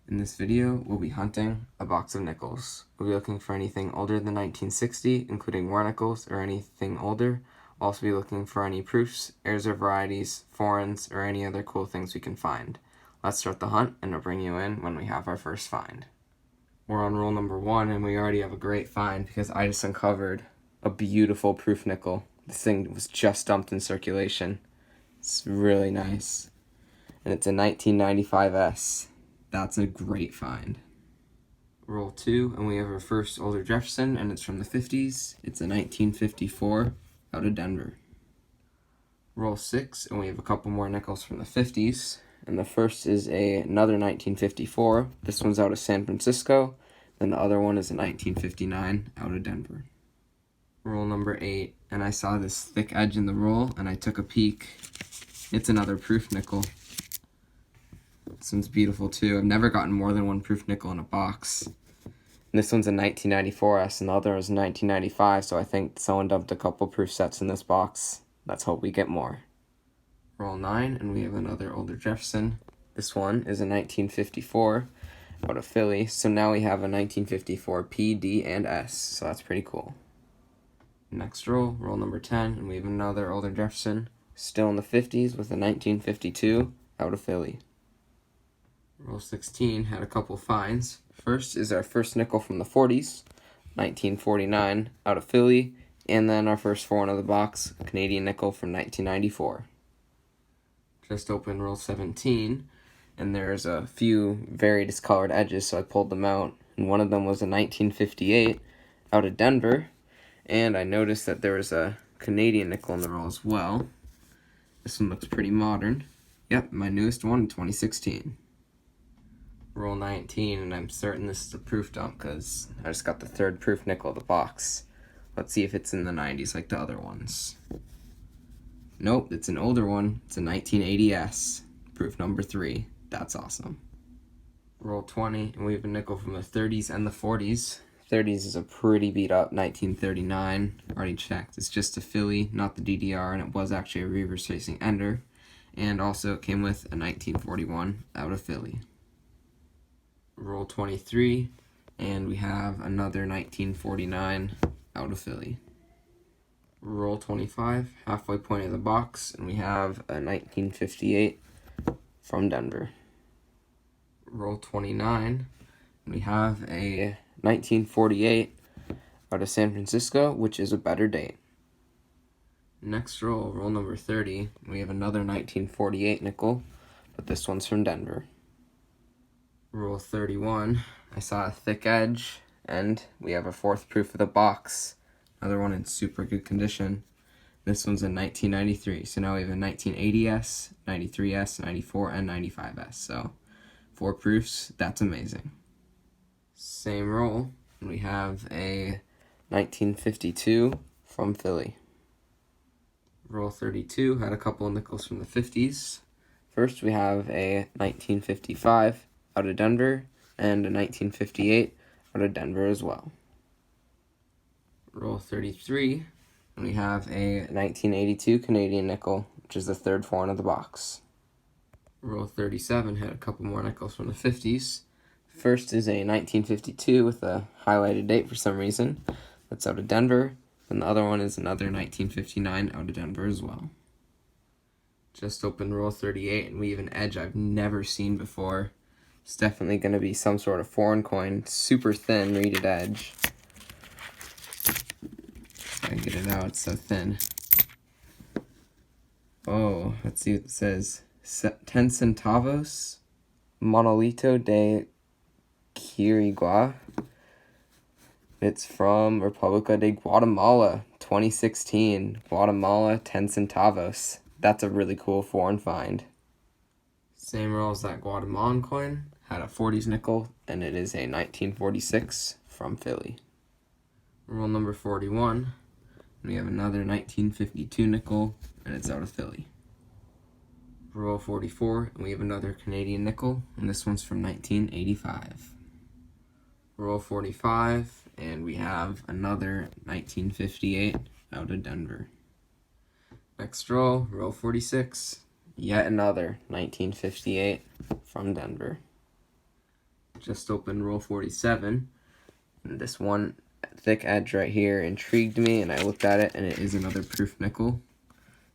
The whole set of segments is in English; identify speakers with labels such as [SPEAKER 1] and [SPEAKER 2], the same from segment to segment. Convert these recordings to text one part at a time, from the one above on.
[SPEAKER 1] In this video, we'll be hunting a box of nickels. We'll be looking for anything older than 1960, including war nickels or anything older. We'll also be looking for any proofs, heirs or varieties, foreigns, or any other cool things we can find. Let's start the hunt, and I'll bring you in when we have our first find. We're on roll number 1, and we already have a great find because I just uncovered a beautiful proof nickel. This thing was just dumped in circulation. It's really nice. And it's a 1995S. That's a great find. Roll 2, and we have our first older Jefferson, and it's from the 50s. It's a 1954 out of Denver. Roll 6, and we have a couple more nickels from the 50s. And the first is another 1954. This one's out of San Francisco. Then the other one is a 1959 out of Denver. Roll number 8, and I saw this thick edge in the roll, and I took a peek. It's another proof nickel. This one's beautiful too. I've never gotten more than one proof nickel in a box. And this one's a 1994S, and the other was 1995, so I think someone dumped a couple proof sets in this box. Let's hope we get more. Roll 9, and we have another older Jefferson. This one is a 1954 out of Philly, so now we have a 1954 P, D, and S, so that's pretty cool. Next roll, roll number 10, and we have another older Jefferson, still in the 50s with a 1952 out of Philly. Roll 16 had a couple finds. First is our first nickel from the 40s, 1949 out of Philly, and then our first foreign of the box, a Canadian nickel from 1994. Just opened roll 17, and there's a few very discolored edges, so I pulled them out, and one of them was a 1958 out of Denver, and I noticed that there was a Canadian nickel in the roll as well. This one looks pretty modern. Yep, my newest one in 2016. Roll 19, and I'm certain this is a proof dump because I just got the third proof nickel of the box. Let's see if it's in the 90s like the other ones. Nope, it's an older one. It's a 1980S, proof number 3. That's awesome. Roll 20, and we have a nickel from the 30s and the 40s. 30s is a pretty beat up 1939. Already checked. It's just a Philly, not the DDR, and it was actually a reverse facing ender. And also it came with a 1941 out of Philly. Roll 23, and we have another 1949 out of Philly. Roll 25, halfway point of the box, and we have a 1958 from Denver. Roll 29, and we have a 1948 out of San Francisco, which is a better date. Next roll, roll number 30, we have another 1948 nickel, but this one's from Denver. Roll 31, I saw a thick edge, and we have a fourth proof of the box. Another one in super good condition. This one's in 1993, so now we have a 1980S, 93S, 94, and 95S. So 4 proofs, that's amazing. Same roll, and we have a 1952 from Philly. Roll 32 had a couple of nickels from the 50s. First we have a 1955 out of Denver, and a 1958 out of Denver as well. Roll 33, and we have a 1982 Canadian nickel, which is the third foreign of the box. Roll 37 had a couple more nickels from the 50s. First is a 1952 with a highlighted date for some reason. That's out of Denver, and the other one is another 1959 out of Denver as well. Just opened roll 38, and we have an edge I've never seen before. It's definitely going to be some sort of foreign coin. Super thin reeded edge. If I can get it out, it's so thin. Oh, let's see what it says. 10 centavos, Monolito de Quirigua. It's from República de Guatemala, 2016. Guatemala, 10 centavos. That's a really cool foreign find. Same roll as that Guatemalan coin. Had a 40s nickel, and it is a 1946 from Philly. Roll number 41, and we have another 1952 nickel, and it's out of Philly. Roll 44, and we have another Canadian nickel, and this one's from 1985. Roll 45, and we have another 1958 out of Denver. Next roll, roll 46, yet another 1958 from Denver. Just opened roll 47. And this one thick edge right here intrigued me, and I looked at it, and it is another proof nickel.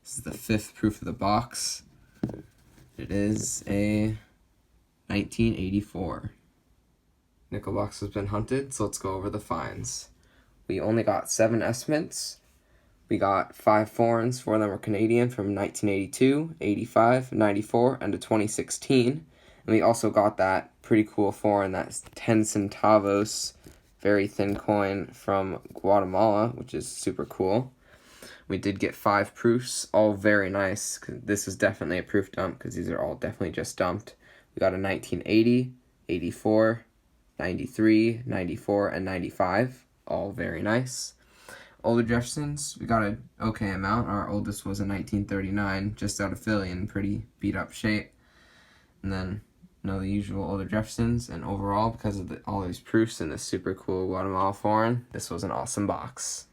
[SPEAKER 1] This is the 5th proof of the box. It is a 1984. Nickel box has been hunted, so let's go over the finds. We only got 7 estimates. We got 5 foreigns, 4 of them were Canadian from 1982, 85, 94, and a 2016. And we also got that pretty cool foreign, that's 10 centavos, very thin coin from Guatemala, which is super cool. We did get 5 proofs, all very nice. This is definitely a proof dump because these are all definitely just dumped. We got a 1980, 84, 93, 94, and 95, all very nice. Older Jeffersons, we got an okay amount. Our oldest was a 1939, just out of Philly, in pretty beat up shape. And then, the usual older Jeffersons. And overall, because of all these proofs and this super cool Guatemala foreign, this was an awesome box.